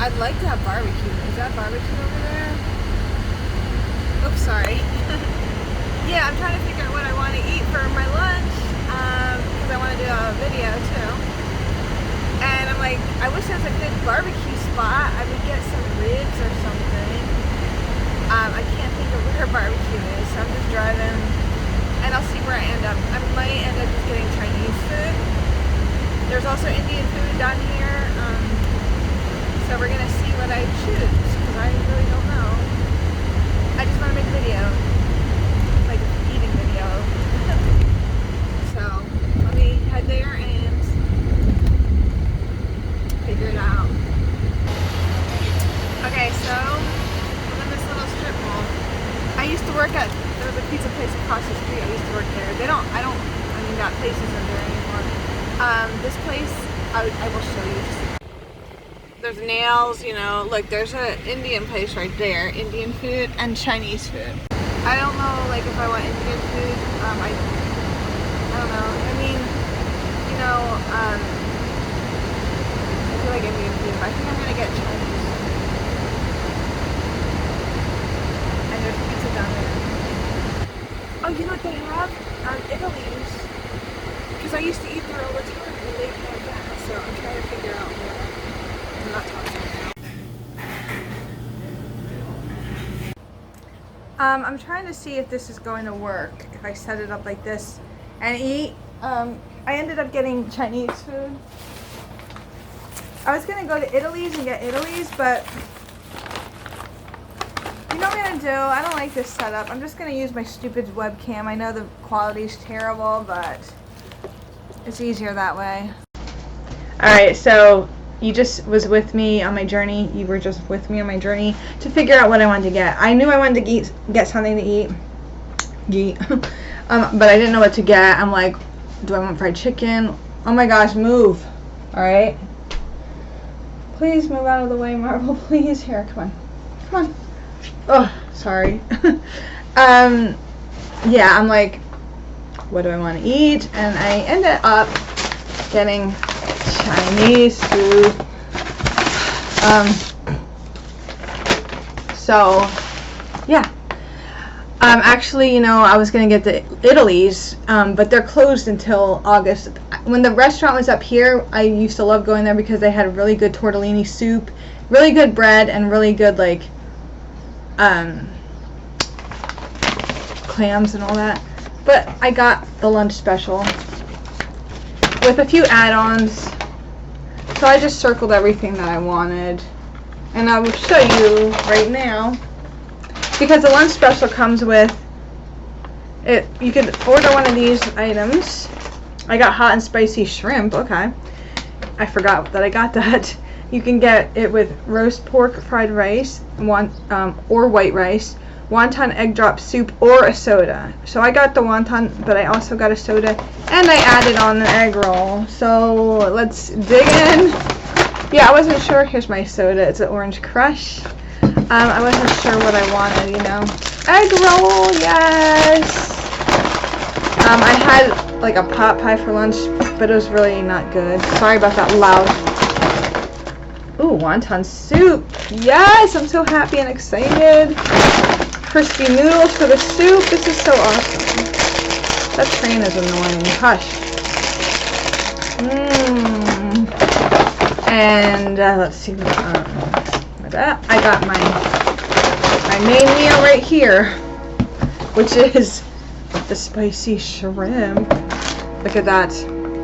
I'd like to have barbecue. Is that barbecue over there? Oops, sorry. Yeah, I'm trying to figure out what I want to eat for my lunch, because I want to do a video too. And I'm like, I wish there was a good barbecue spot. I would get some ribs or something. I can't think of where barbecue is, so I'm just driving, and I'll see where I end up. I might end up just getting Chinese food. There's also Indian food down here, so we're gonna see what I choose, because I really don't know. I just want to make a video, like an eating video. So let me head there and figure it out. Okay, so I'm in this little strip mall. I used to work at, there was a pizza place across the street. I used to work there. I mean, that place isn't there anymore. This place, I will show you. There's nails, you know, look, there's an Indian place right there, Indian food and Chinese food. I don't know, like, if I want Indian food, I don't know, I mean, you know, I feel like Indian food, but I think I'm gonna get Chinese. And there's pizza down there. Oh, you know what they have? Italy's. Because I used to eat there all the time, and they have that, so I'm trying to figure out where. I'm not talking right now. I'm trying to see if this is going to work, if I set it up like this and eat. I ended up getting Chinese food. I was going to go to Italy's and get Italy's, but you know what I'm going to do? I don't like this setup. I'm just going to use my stupid webcam. I know the quality's terrible, but it's easier that way. Alright, so you just was with me on my journey. You were just with me on my journey to figure out what I wanted to get. I knew I wanted to get something to eat. But I didn't know what to get. I'm like, do I want fried chicken? Oh my gosh, move. Alright. Please move out of the way, Marvel. Please. Here, come on. Come on. Oh, sorry. Yeah, I'm like, what do I want to eat? And I ended up getting Chinese food. So yeah. Actually, you know, I was gonna get the Italy's, but they're closed until August. When the restaurant was up here, I used to love going there because they had really good tortellini soup, really good bread, and really good like clams and all that. But I got the lunch special with a few add-ons. So I just circled everything that I wanted, and I will show you right now, because the lunch special comes with it. You could order one of these items. I got hot and spicy shrimp. Okay, I forgot that I got that. You can get it with roast pork, fried rice, or white rice, wonton egg drop soup, or a soda. So I got the wonton, but I also got a soda, and I added on an egg roll. So let's dig in. Yeah, I wasn't sure. Here's my soda. It's an Orange Crush. I wasn't sure what I wanted, you know. Egg roll, yes. I had like a pot pie for lunch, but it was really not good. Sorry about that loud. Ooh, wonton soup. Yes, I'm so happy and excited. Crispy noodles for the soup. This is so awesome. That train is annoying. Hush. And let's see what that. I got my main meal right here, which is the spicy shrimp. Look at that.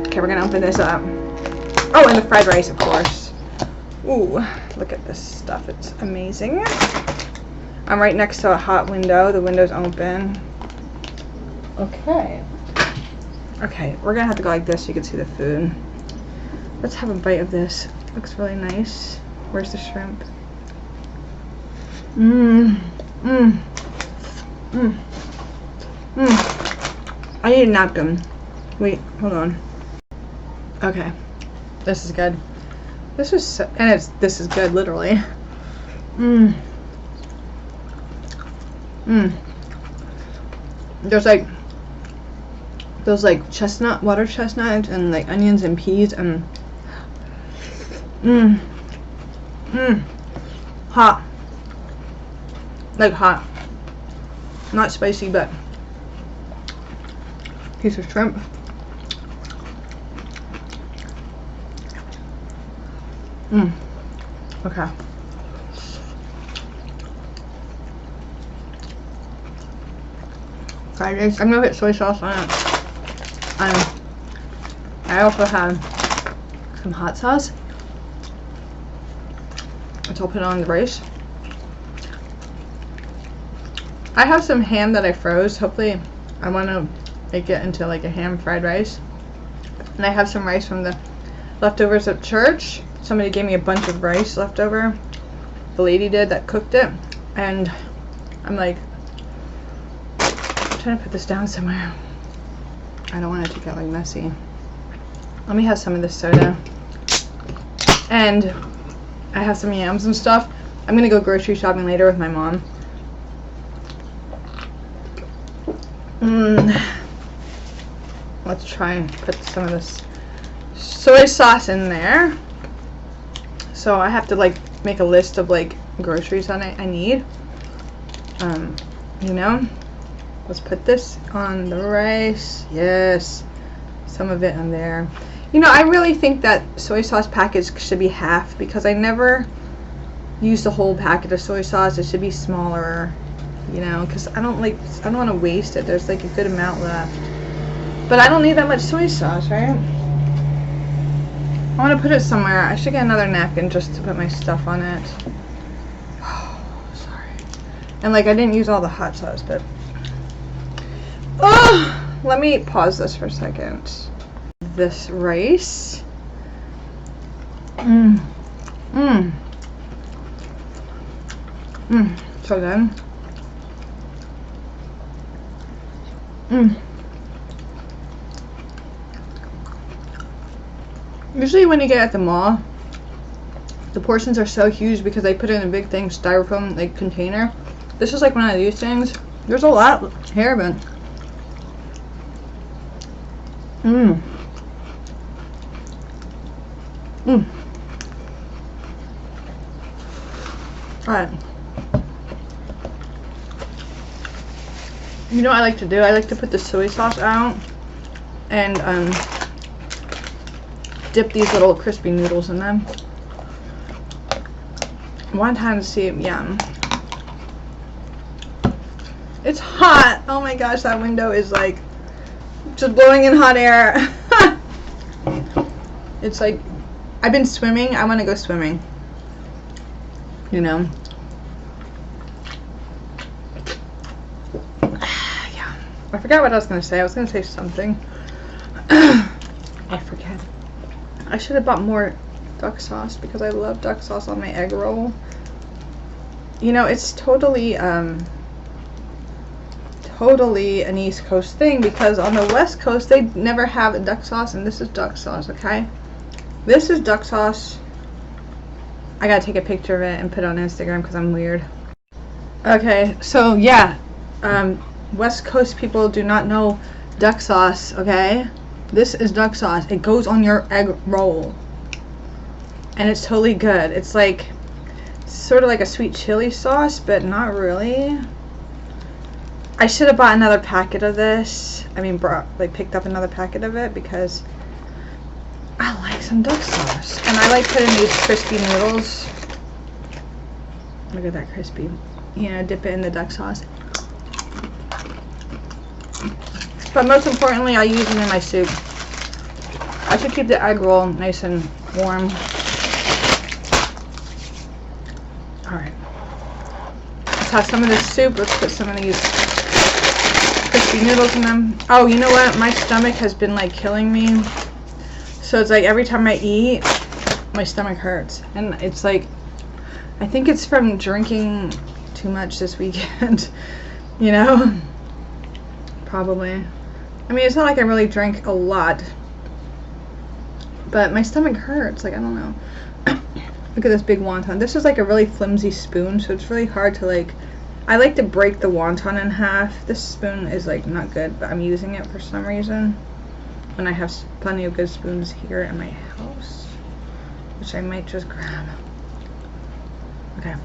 Okay, we're gonna open this up. Oh, and the fried rice, of course. Ooh, look at this stuff. It's amazing. I'm right next to a hot window. The window's open. Okay. Okay, we're gonna have to go like this so you can see the food. Let's have a bite of this. Looks really nice. Where's the shrimp? I need a napkin. Wait, hold on. Okay, this is good. This is so, and this is good, literally. There's like those like water chestnut and like onions and peas and Hot. Like hot. Not spicy, but piece of shrimp. Okay. Fried rice. I'm gonna put soy sauce on it. I also have some hot sauce, which I'll put on the rice. I have some ham that I froze. Hopefully, I want to make it into like a ham fried rice. And I have some rice from the leftovers at church. Somebody gave me a bunch of rice leftover. The lady did that cooked it. And I'm like, I'm trying to put this down somewhere. I don't want it to get like messy. Let me have some of this soda. And I have some yams and stuff. I'm gonna go grocery shopping later with my mom. Let's try and put some of this soy sauce in there. So I have to like make a list of like groceries that I need. You know, let's put this on the rice. Yes, some of it in there. You know, I really think that soy sauce package should be half because I never use the whole packet of soy sauce. It should be smaller, you know, because I don't want to waste it. There's like a good amount left, but I don't need that much soy sauce, right? I want to put it somewhere. I should get another napkin just to put my stuff on it. Oh, sorry. And like I didn't use all the hot sauce, but oh, let me pause this for a second. This rice. So good. Usually when you get at the mall, the portions are so huge because they put it in a big thing, styrofoam like container. This is like one of these things. There's a lot here, but Alright. You know what I like to do? I like to put the soy sauce out and dip these little crispy noodles in them. One time to see it, yum. It's hot! Oh my gosh, that window is like just blowing in hot air. It's like I've been swimming. I want to go swimming. You know. Yeah. I forgot what I was going to say. I was going to say something. I forget. I should have bought more duck sauce because I love duck sauce on my egg roll. You know, it's totally an East Coast thing because on the West Coast they never have duck sauce, and this is duck sauce, okay? This is duck sauce. I gotta take a picture of it and put it on Instagram because I'm weird. Okay, so yeah, West Coast people do not know duck sauce, okay? This is duck sauce. It goes on your egg roll. And it's totally good. It's like, sort of like a sweet chili sauce, but not really. I should have bought another packet of this. I mean, picked up another packet of it because I like some duck sauce. And I like putting these crispy noodles. Look at that crispy. You know, dip it in the duck sauce. But most importantly, I use it in my soup. I should keep the egg roll nice and warm. Alright. Let's have some of this soup. Let's put some of these crispy noodles in them. Oh, you know what? My stomach has been like killing me. So it's like every time I eat, my stomach hurts. And it's like, I think it's from drinking too much this weekend. You know? Probably. I mean, it's not like I really drank a lot. But my stomach hurts. Like, I don't know. Look at this big wonton. This is like a really flimsy spoon, so it's really hard to like... I like to break the wonton in half. This spoon is like not good, but I'm using it for some reason. When I have plenty of good spoons here in my house. Which I might just grab. Okay.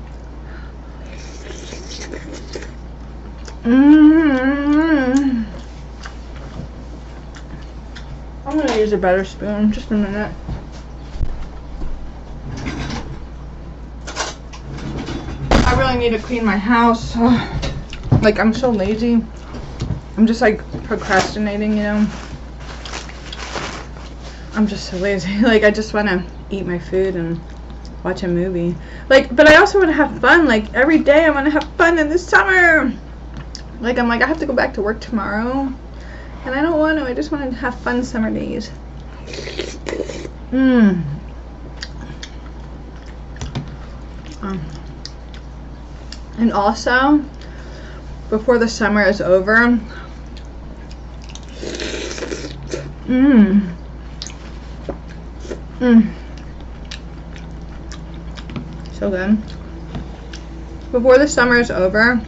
I'm gonna use a better spoon. Just a minute. I really need to clean my house. Like, I'm so lazy. I'm just like procrastinating, you know. I'm just so lazy. Like, I just want to eat my food and watch a movie. Like, but I also want to have fun. Like, every day I want to have fun in the summer. Like, I'm like, I have to go back to work tomorrow. And I don't want to. I just want to have fun summer days. And also, before the summer is over, so good. Before the summer is over,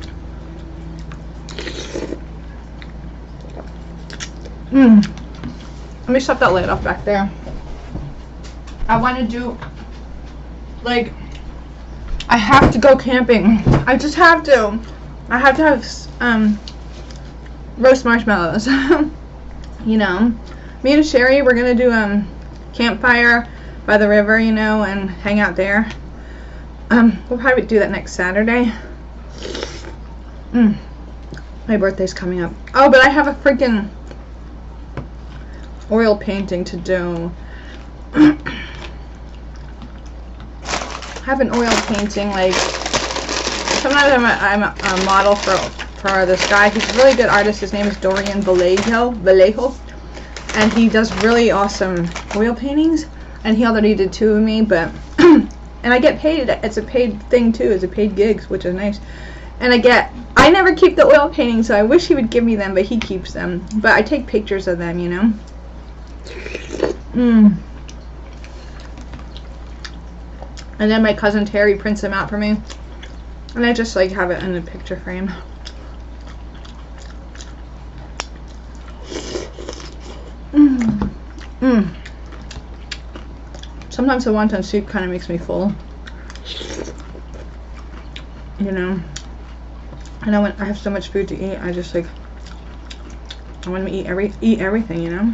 let me shut that light off back there. I want to do, like, I have to go camping. I just have to. I have to have roast marshmallows. You know, me and Sherry, we're gonna do campfire by the river, you know, and hang out there. We'll probably do that next Saturday. My birthday's coming up. Oh, but I have a freaking oil painting to do. I have an oil painting. Like, sometimes I'm a model for this guy. He's a really good artist. His name is Dorian Vallejo, and he does really awesome oil paintings. And he already did 2 of me, but and I get paid. It's a paid thing too. It's a paid gig, which is nice. And I never keep the oil paintings, so I wish he would give me them, but he keeps them. But I take pictures of them, you know. And then my cousin Terry prints them out for me, and I just like have it in a picture frame. Sometimes the wonton soup kind of makes me full, you know. And when I have so much food to eat, I just like, I want to eat everything, you know.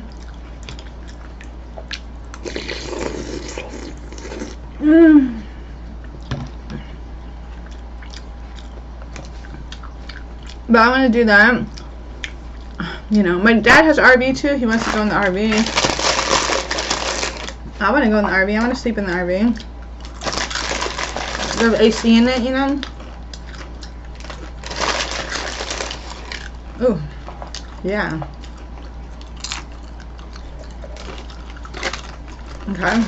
But I want to do that. You know, my dad has RV too. He wants to go in the RV. I want to go in the RV. I want to sleep in the RV. There's AC in it, you know. Ooh, yeah. Okay.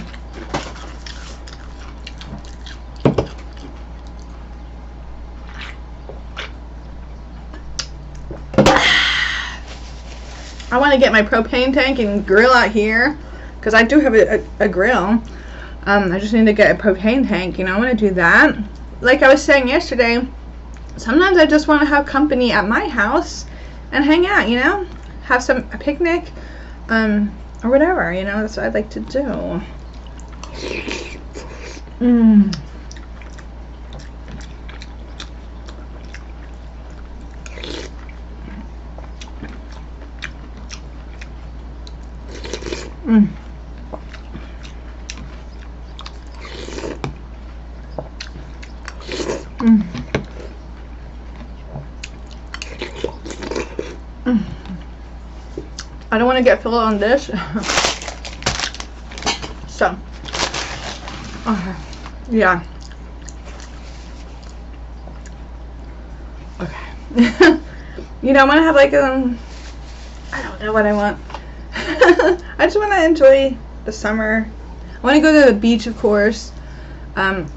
I want to get my propane tank and grill out here, because I do have a grill. I just need to get a propane tank, you know. I want to do that. Like I was saying yesterday, sometimes I just want to have company at my house and hang out, you know, have a picnic, or whatever, you know. That's what I'd like to do. I don't want to get filled on this. So, okay, yeah. Okay. You know, I want to have like I don't know what I want. I just want to enjoy the summer. I want to go to the beach, of course.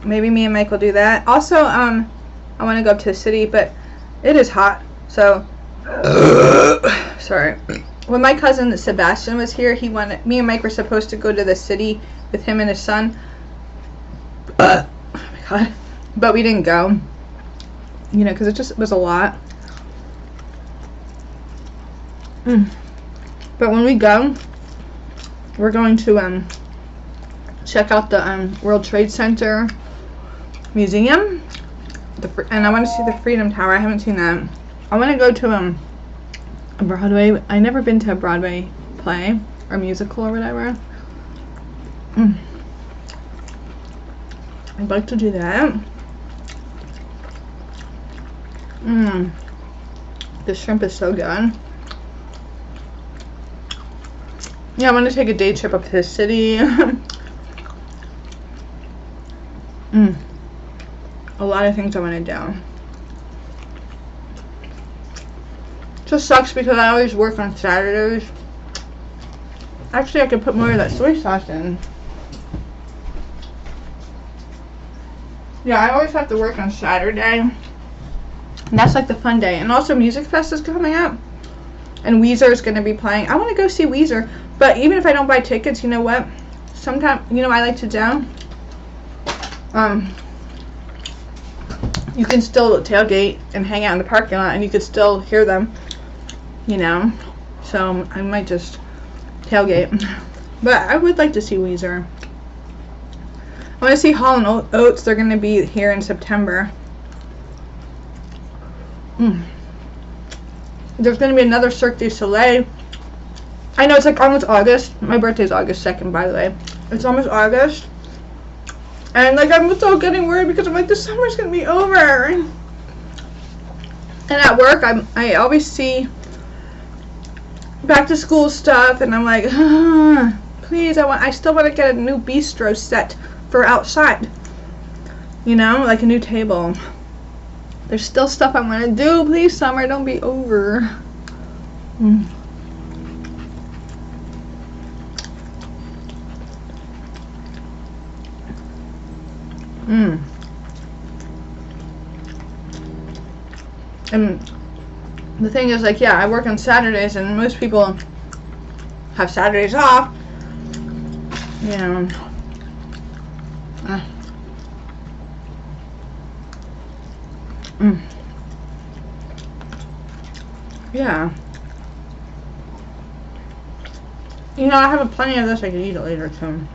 Maybe me and Mike will do that. Also, I want to go up to the city, but it is hot. So, sorry. When my cousin Sebastian was here, me and Mike were supposed to go to the city with him and his son. Oh my god. But we didn't go. You know, because it just was a lot. But when we go, we're going to check out the World Trade Center. museum. And I want to see the Freedom Tower. I haven't seen that. I want to go to a Broadway. I've never been to a Broadway play or musical or whatever. I'd like to do that. The shrimp is so good. Yeah, I want to take a day trip up to the city. A lot of things I want to do. Just sucks because I always work on Saturdays. Actually, I could put more of that soy sauce in. Yeah, I always have to work on Saturday. And that's like the fun day. And also Music Fest is coming up. And Weezer is going to be playing. I want to go see Weezer. But even if I don't buy tickets, you know what? Sometimes, you know what I like to do? You can still tailgate and hang out in the parking lot. And you could still hear them. You know? So I might just tailgate. But I would like to see Weezer. I want to see Hall & Oates. They're going to be here in September. There's going to be another Cirque du Soleil. I know it's like almost August. My birthday is August 2nd, by the way. It's almost August. And like I'm still getting worried because I'm like, the summer's going to be over. And at work, I always see back to school stuff. And I'm like, please, I still want to get a new bistro set for outside. You know, like a new table. There's still stuff I want to do. Please, summer, don't be over. And the thing is, like, yeah, I work on Saturdays, and most people have Saturdays off. You know. Yeah. You know, I have plenty of this. I could eat it later, too.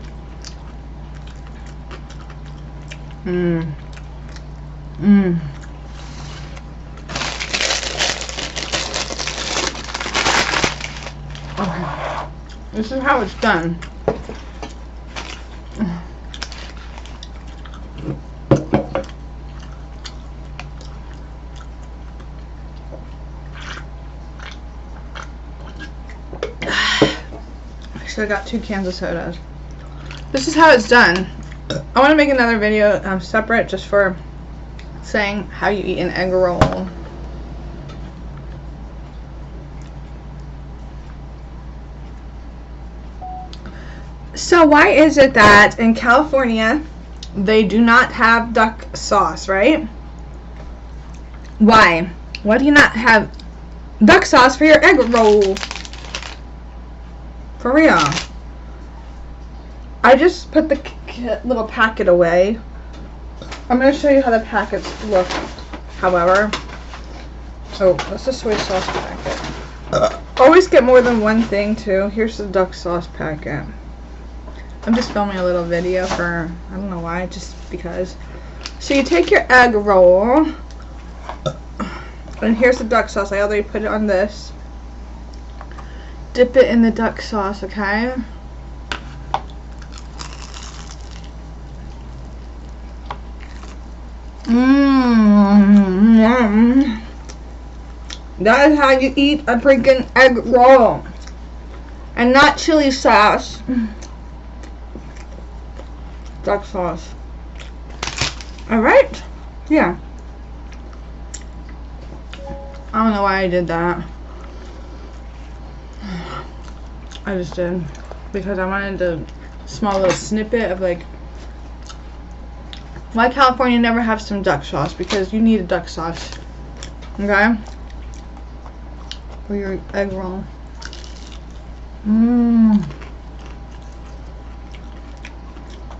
Okay. This is how it's done. I got 2 cans of sodas. This is how it's done. I want to make another video separate just for saying how you eat an egg roll. So why is it that in California they do not have duck sauce, right? Why? Why do you not have duck sauce for your egg roll? For real. I just put the little packet away. I'm going to show you how the packets look, however. Oh, that's the soy sauce packet. Always get more than one thing, too. Here's the duck sauce packet. I'm just filming a little video for, I don't know why, just because. So you take your egg roll. And here's the duck sauce. I already put it on this. Dip it in the duck sauce, okay? That is how you eat a freaking egg roll. And not chili sauce. Duck sauce. Alright? Yeah. I don't know why I did that. I just did. Because I wanted a small little snippet of like why California never have some duck sauce, because you need a duck sauce. Okay? For your egg roll.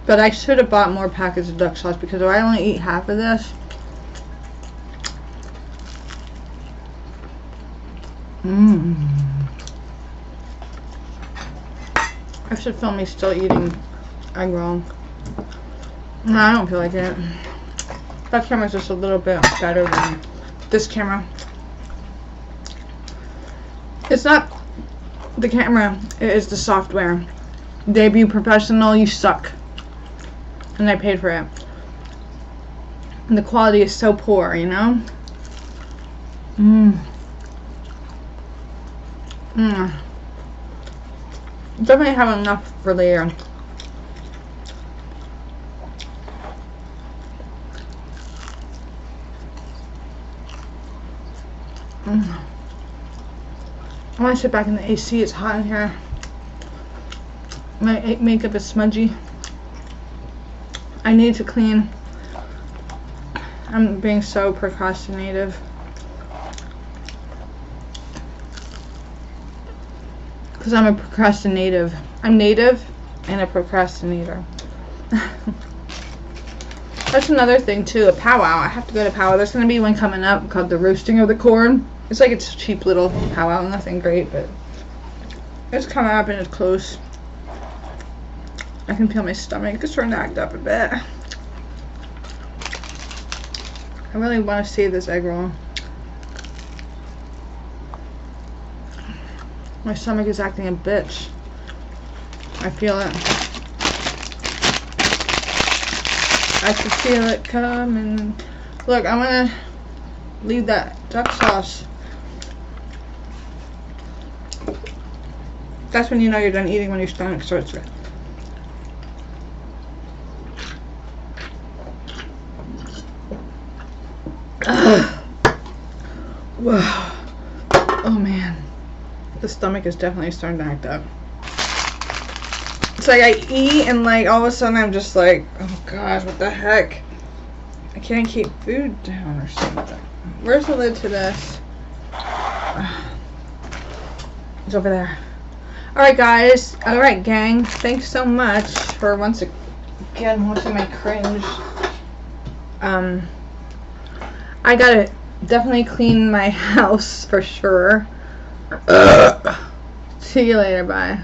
But I should have bought more packets of duck sauce, because if I only eat half of this. I should film me still eating egg roll. No, I don't feel like it. That camera's just a little bit better than this camera. It's not the camera, it is the software. Debut Professional, you suck. And I paid for it. And the quality is so poor, you know? Definitely have enough for later. I want to sit back in the AC. It's hot in here. My makeup is smudgy. I need to clean. I'm being so procrastinative. Because I'm a procrastinative. I'm native and a procrastinator. That's another thing too, a powwow. I have to go to powwow. There's going to be one coming up called the roasting of the corn. It's like it's a cheap little powwow, nothing great, but it's coming up and it's close. I can feel my stomach is starting to act up a bit. I really want to save this egg roll. My stomach is acting a bitch. I feel it. I can feel it coming. Look, I'm gonna leave that duck sauce. That's when you know you're done eating, when your stomach starts to. Whoa. Oh man. The stomach is definitely starting to act up. It's like I eat and like all of a sudden I'm just like, oh gosh, what the heck? I can't keep food down or something. Where's the lid to this? It's over there. Alright guys, alright gang, thanks so much for once again watching my cringe. I gotta definitely clean my house for sure. See you later, bye.